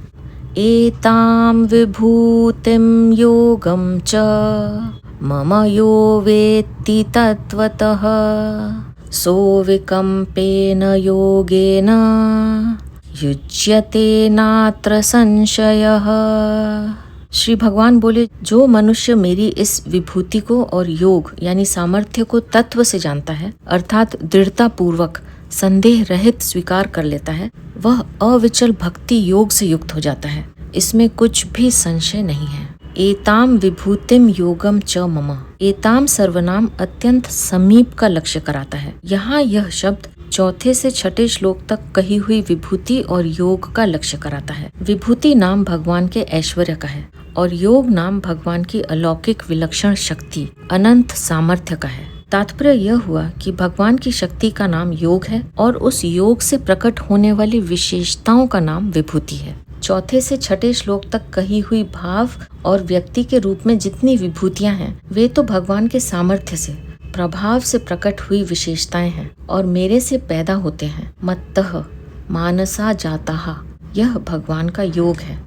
Speaker 1: एताम विभूतिम योगम च मम यो वेत्ति तत्वतः सो विकम्पेन योगेन युज्यते नात्र संशयः। श्री भगवान बोले, जो मनुष्य मेरी इस विभूति को और योग यानी सामर्थ्य को तत्व से जानता है अर्थात दृढ़ता पूर्वक संदेह रहित स्वीकार कर लेता है, वह अविचल भक्ति योग से युक्त हो जाता है। इसमें कुछ भी संशय नहीं है। एताम विभूतिम योगम च मम, एताम सर्वनाम अत्यंत समीप का लक्ष्य कराता है। यहाँ यह शब्द 4 से 6 श्लोक तक कही हुई विभूति और योग का लक्ष्य कराता है। विभूति नाम भगवान के ऐश्वर्य का है और योग नाम भगवान की अलौकिक विलक्षण शक्ति, अनंत सामर्थ्य का है। तात्पर्य यह हुआ कि भगवान की शक्ति का नाम योग है और उस योग से प्रकट होने वाली विशेषताओं का नाम विभूति है। 4 से 6 श्लोक तक कही हुई भाव और व्यक्ति के रूप में जितनी विभूतियां हैं, वे तो भगवान के सामर्थ्य से प्रभाव से प्रकट हुई विशेषताएं हैं और मेरे से पैदा होते हैं। मत्तः मानसा जाता, यह भगवान का योग है,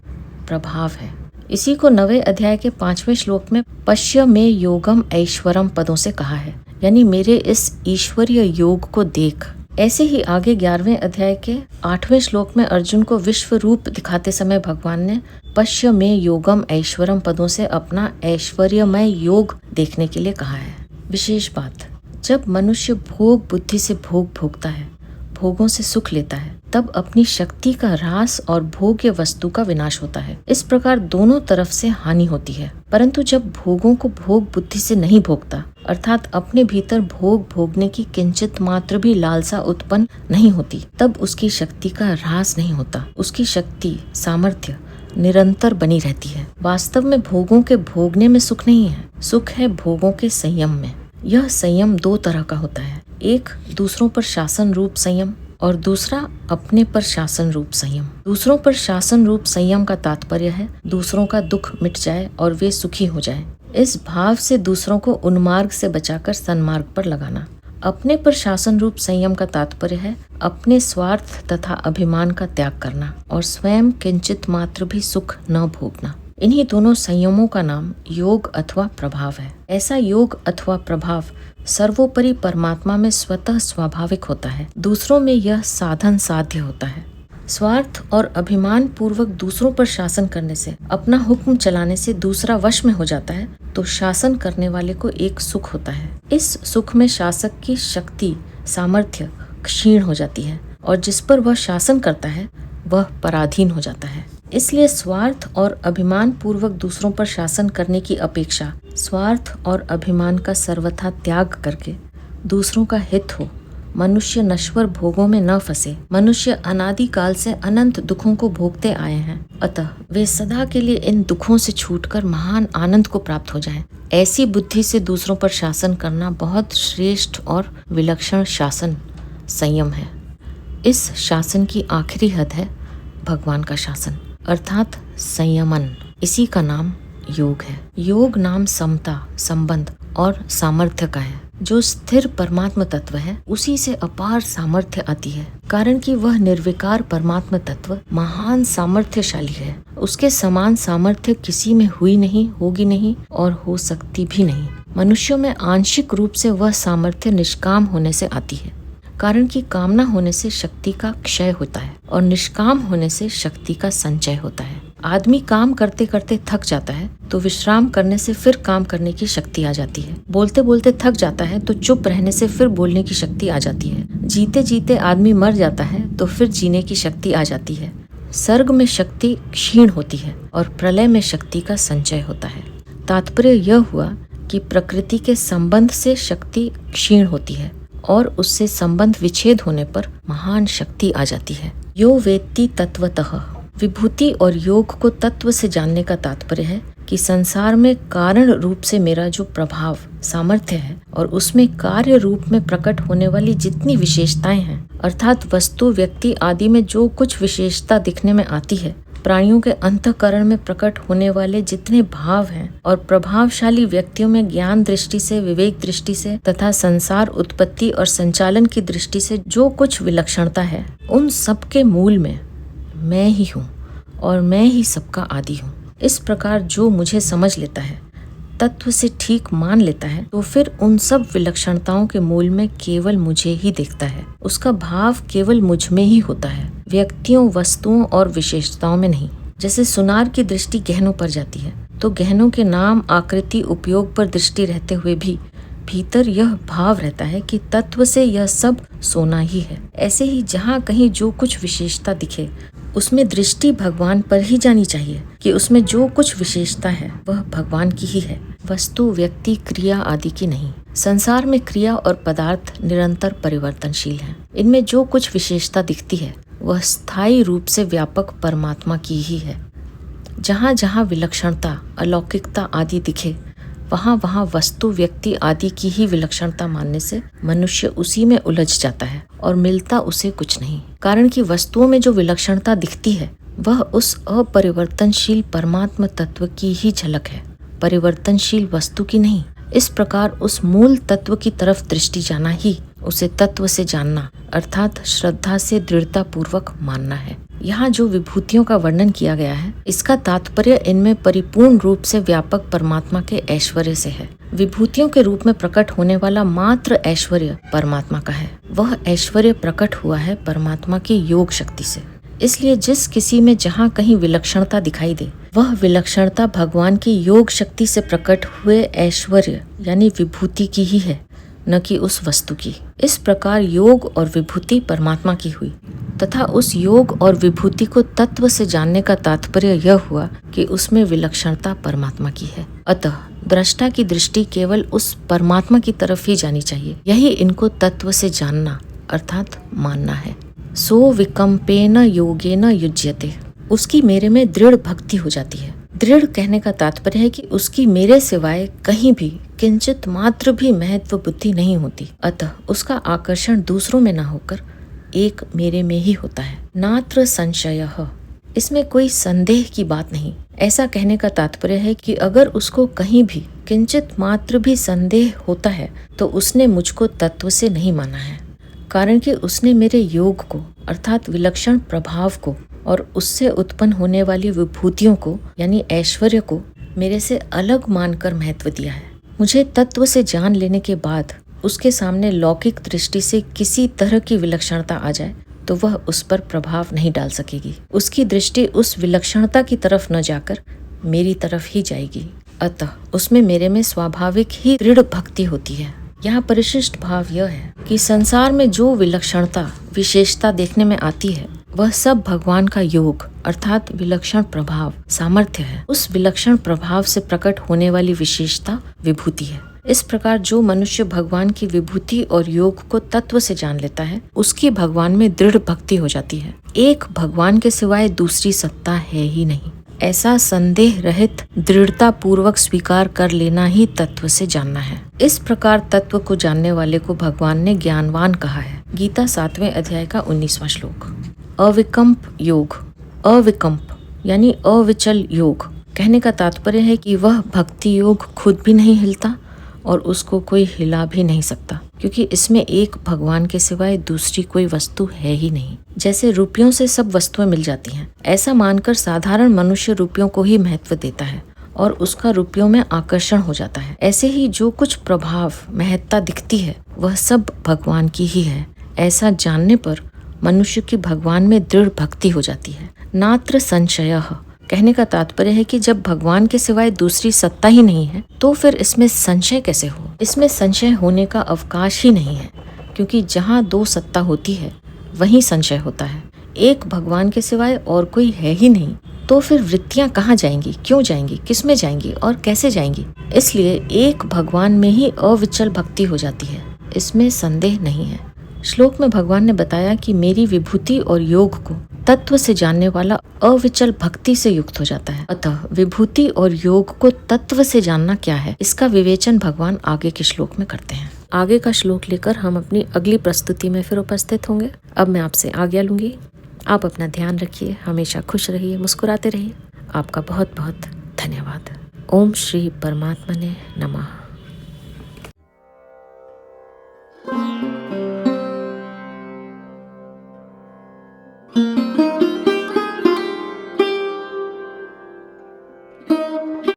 Speaker 1: प्रभाव है। इसी को 9वें अध्याय के 5वें श्लोक में पश्य में योगम ऐश्वरम पदों से कहा है, यानी मेरे इस ईश्वरीय योग को देख। ऐसे ही आगे 11वें अध्याय के 8वें श्लोक में अर्जुन को विश्व रूप दिखाते समय भगवान ने पश्य में योगम ऐश्वरम पदों से अपना ऐश्वर्यमय योग देखने के लिए कहा है। विशेष बात, जब मनुष्य भोग बुद्धि से भोग भोगता है, भोगों से सुख लेता है, तब अपनी शक्ति का ह्रास और भोग्य वस्तु का विनाश होता है। इस प्रकार दोनों तरफ से हानि होती है। परंतु जब भोगों को भोग बुद्धि से नहीं भोगता, अर्थात अपने भीतर भोग भोगने की किंचित मात्र भी लालसा उत्पन्न नहीं होती, तब उसकी शक्ति का ह्रास नहीं होता। उसकी शक्ति, सामर्थ्य निरंतर बनी रहती है। वास्तव में भोगों के भोगने में सुख नहीं है, सुख है भोगों के संयम में। यह संयम 2 तरह का होता है, एक दूसरों पर शासन रूप संयम और दूसरा अपने पर शासन रूप संयम। दूसरों पर शासन रूप संयम का तात्पर्य है दूसरों का दुख मिट जाए और वे सुखी हो जाएं। इस भाव से दूसरों को उन्मार्ग से बचाकर सन्मार्ग पर लगाना। अपने पर शासन रूप संयम का तात्पर्य है अपने स्वार्थ तथा अभिमान का त्याग करना और स्वयं किंचित मात्र भी सुख न भोगना। इन्हीं दोनों संयमों का नाम योग अथवा प्रभाव है। ऐसा योग अथवा प्रभाव सर्वोपरि परमात्मा में स्वतः स्वाभाविक होता है, दूसरों में यह साधन साध्य होता है। स्वार्थ और अभिमान पूर्वक दूसरों पर शासन करने से, अपना हुक्म चलाने से दूसरा वश में हो जाता है, तो शासन करने वाले को एक सुख होता है। इस सुख में शासक की शक्ति, सामर्थ्य क्षीण हो जाती है और जिस पर वह शासन करता है वह पराधीन हो जाता है। इसलिए स्वार्थ और अभिमान पूर्वक दूसरों पर शासन करने की अपेक्षा स्वार्थ और अभिमान का सर्वथा त्याग करके दूसरों का हित हो, मनुष्य नश्वर भोगों में न फंसे। मनुष्य अनादि काल से अनंत दुखों को भोगते आए हैं, अतः वे सदा के लिए इन दुखों से छूटकर महान आनंद को प्राप्त हो जाएं। ऐसी बुद्धि से दूसरों पर शासन करना बहुत श्रेष्ठ और विलक्षण शासन संयम है। इस शासन की आखिरी हद है भगवान का शासन, अर्थात संयमन। इसी का नाम योग है। योग नाम समता, संबंध और सामर्थ्य का है। जो स्थिर परमात्म तत्व है उसी से अपार सामर्थ्य आती है, कारण कि वह निर्विकार परमात्म तत्व महान सामर्थ्यशाली है। उसके समान सामर्थ्य किसी में हुई नहीं, होगी नहीं और हो सकती भी नहीं। मनुष्यों में आंशिक रूप से वह सामर्थ्य निष्काम होने से आती है, कारण कि कामना होने से शक्ति का क्षय होता है और निष्काम होने से शक्ति का संचय होता है। आदमी काम करते करते थक जाता है तो विश्राम करने से फिर काम करने की शक्ति आ जाती है। बोलते बोलते थक जाता है तो चुप रहने से फिर बोलने की शक्ति आ जाती है। जीते जीते आदमी मर जाता है तो फिर जीने की शक्ति आ जाती है। सर्ग में शक्ति क्षीण होती है और प्रलय में शक्ति का संचय होता है। तात्पर्य यह हुआ कि प्रकृति के संबंध से शक्ति क्षीण होती है और उससे संबंध विच्छेद होने पर महान शक्ति आ जाती है। यो वेत्ति तत्वतः। विभूति और योग को तत्व से जानने का तात्पर्य है कि संसार में कारण रूप से मेरा जो प्रभाव, सामर्थ्य है और उसमें कार्य रूप में प्रकट होने वाली जितनी विशेषताएं हैं, अर्थात वस्तु, व्यक्ति आदि में जो कुछ विशेषता दिखने में आती है, प्राणियों के अंतःकरण में प्रकट होने वाले जितने भाव हैं और प्रभावशाली व्यक्तियों में ज्ञान दृष्टि से, विवेक दृष्टि से तथा संसार उत्पत्ति और संचालन की दृष्टि से जो कुछ विलक्षणता है, उन सब के मूल में मैं ही हूँ और मैं ही सबका आदि हूँ। इस प्रकार जो मुझे समझ लेता है, तत्व से ठीक मान लेता है, तो फिर उन सब विलक्षणताओं के मूल में केवल मुझे ही देखता है। उसका भाव केवल मुझ में ही होता है, व्यक्तियों, वस्तुओं और विशेषताओं में नहीं। जैसे सुनार की दृष्टि गहनों पर जाती है तो गहनों के नाम, आकृति, उपयोग पर दृष्टि रहते हुए भी भीतर यह भाव रहता है कि तत्व से यह सब सोना ही है। ऐसे ही जहाँ कहीं जो कुछ विशेषता दिखे उसमें दृष्टि भगवान पर ही जानी चाहिए कि उसमें जो कुछ विशेषता है वह भगवान की ही है, वस्तु, व्यक्ति, क्रिया आदि की नहीं। संसार में क्रिया और पदार्थ निरंतर परिवर्तनशील हैं। इनमें जो कुछ विशेषता दिखती है वह स्थायी रूप से व्यापक परमात्मा की ही है। जहाँ जहाँ विलक्षणता, अलौकिकता आदि दिखे वहाँ वहाँ वस्तु, व्यक्ति आदि की ही विलक्षणता मानने से मनुष्य उसी में उलझ जाता है और मिलता उसे कुछ नहीं। कारण कि वस्तुओं में जो विलक्षणता दिखती है वह उस अपरिवर्तनशील परमात्म तत्व की ही झलक है, परिवर्तनशील वस्तु की नहीं। इस प्रकार उस मूल तत्व की तरफ दृष्टि जाना ही उसे तत्व से जानना अर्थात श्रद्धा से दृढ़ता पूर्वक मानना है। यहाँ जो विभूतियों का वर्णन किया गया है, इसका तात्पर्य इनमें परिपूर्ण रूप से व्यापक परमात्मा के ऐश्वर्य से है। विभूतियों के रूप में प्रकट होने वाला मात्र ऐश्वर्य परमात्मा का है। वह ऐश्वर्य प्रकट हुआ है परमात्मा की योग शक्ति से। इसलिए जिस किसी में जहाँ कहीं विलक्षणता दिखाई दे, वह विलक्षणता भगवान की योग शक्ति से प्रकट हुए ऐश्वर्य यानी विभूति की ही है, न कि उस वस्तु की। इस प्रकार योग और विभूति परमात्मा की हुई तथा उस योग और विभूति को तत्व से जानने का तात्पर्य यह हुआ कि उसमें विलक्षणता परमात्मा की है। अतः दृष्टा की दृष्टि केवल उस परमात्मा की तरफ ही जानी चाहिए। यही इनको तत्व से जानना अर्थात मानना है। सो विकम्पेन योगेन युज्यते, उसकी मेरे में दृढ़ भक्ति हो जाती है। दृढ़ कहने का तात्पर्य है कि उसकी मेरे सिवाय कहीं भी किंचित मात्र भी महत्व बुद्धि नहीं होती। अतः उसका आकर्षण दूसरों में न होकर एक मेरे में ही होता है। नात्र संशयः, इसमें कोई संदेह की बात नहीं। ऐसा कहने का तात्पर्य है कि अगर उसको कहीं भी किंचित मात्र भी संदेह होता है तो उसने मुझको तत्व से नहीं माना है, कारण कि उसने मेरे योग को अर्थात विलक्षण प्रभाव को और उससे उत्पन्न होने वाली विभूतियों को यानी ऐश्वर्य को मेरे से अलग मानकर महत्व दिया है। मुझे तत्व से जान लेने के बाद उसके सामने लौकिक दृष्टि से किसी तरह की विलक्षणता आ जाए तो वह उस पर प्रभाव नहीं डाल सकेगी। उसकी दृष्टि उस विलक्षणता की तरफ न जाकर मेरी तरफ ही जाएगी। अतः उसमें मेरे में स्वाभाविक ही दृढ़ भक्ति होती है। यहाँ परिशिष्ट भाव यह है कि संसार में जो विलक्षणता विशेषता देखने में आती है वह सब भगवान का योग अर्थात विलक्षण प्रभाव सामर्थ्य है। उस विलक्षण प्रभाव से प्रकट होने वाली विशेषता विभूति है। इस प्रकार जो मनुष्य भगवान की विभूति और योग को तत्व से जान लेता है उसकी भगवान में दृढ़ भक्ति हो जाती है। एक भगवान के सिवाय दूसरी सत्ता है ही नहीं, ऐसा संदेह रहित दृढ़ता पूर्वक स्वीकार कर लेना ही तत्व से जानना है। इस प्रकार तत्व को जानने वाले को भगवान ने ज्ञानवान कहा है। गीता 7वें अध्याय का 19वां श्लोक। अविकम्प योग, अविकम्प यानी अविचल योग कहने का तात्पर्य है कि वह भक्ति योग खुद भी नहीं हिलता और उसको कोई हिला भी नहीं सकता, क्योंकि इसमें एक भगवान के सिवाय दूसरी कोई वस्तु है ही नहीं। जैसे रुपयों से सब वस्तुएं मिल जाती हैं, ऐसा मानकर साधारण मनुष्य रुपयों को ही महत्व देता है और उसका रुपयों में आकर्षण हो जाता है। ऐसे ही जो कुछ प्रभाव महत्ता दिखती है वह सब भगवान की ही है। ऐसा जानने पर मनुष्य की भगवान में दृढ़ भक्ति हो जाती है। नात्र संशयः कहने का तात्पर्य है कि जब भगवान के सिवाय दूसरी सत्ता ही नहीं है तो फिर इसमें संशय कैसे हो। इसमें संशय होने का अवकाश ही नहीं है, क्योंकि जहाँ दो सत्ता होती है वहीं संशय होता है। एक भगवान के सिवाय और कोई है ही नहीं तो फिर वृत्तियाँ कहाँ जाएंगी, क्यों जाएंगी, किसमें जाएंगी और कैसे जाएंगी। इसलिए एक भगवान में ही अविचल भक्ति हो जाती है, इसमें संदेह नहीं है। श्लोक में भगवान ने बताया कि मेरी विभूति और योग को तत्व से जानने वाला अविचल भक्ति से युक्त हो जाता है। अतः विभूति और योग को तत्व से जानना क्या है, इसका विवेचन भगवान आगे के श्लोक में करते हैं। आगे का श्लोक लेकर हम अपनी अगली प्रस्तुति में फिर उपस्थित होंगे। अब मैं आपसे आज्ञा लूंगी। आप अपना ध्यान रखिए, हमेशा खुश रहिए, मुस्कुराते रहिए। आपका बहुत बहुत धन्यवाद। ओम श्री परमात्मने नमः।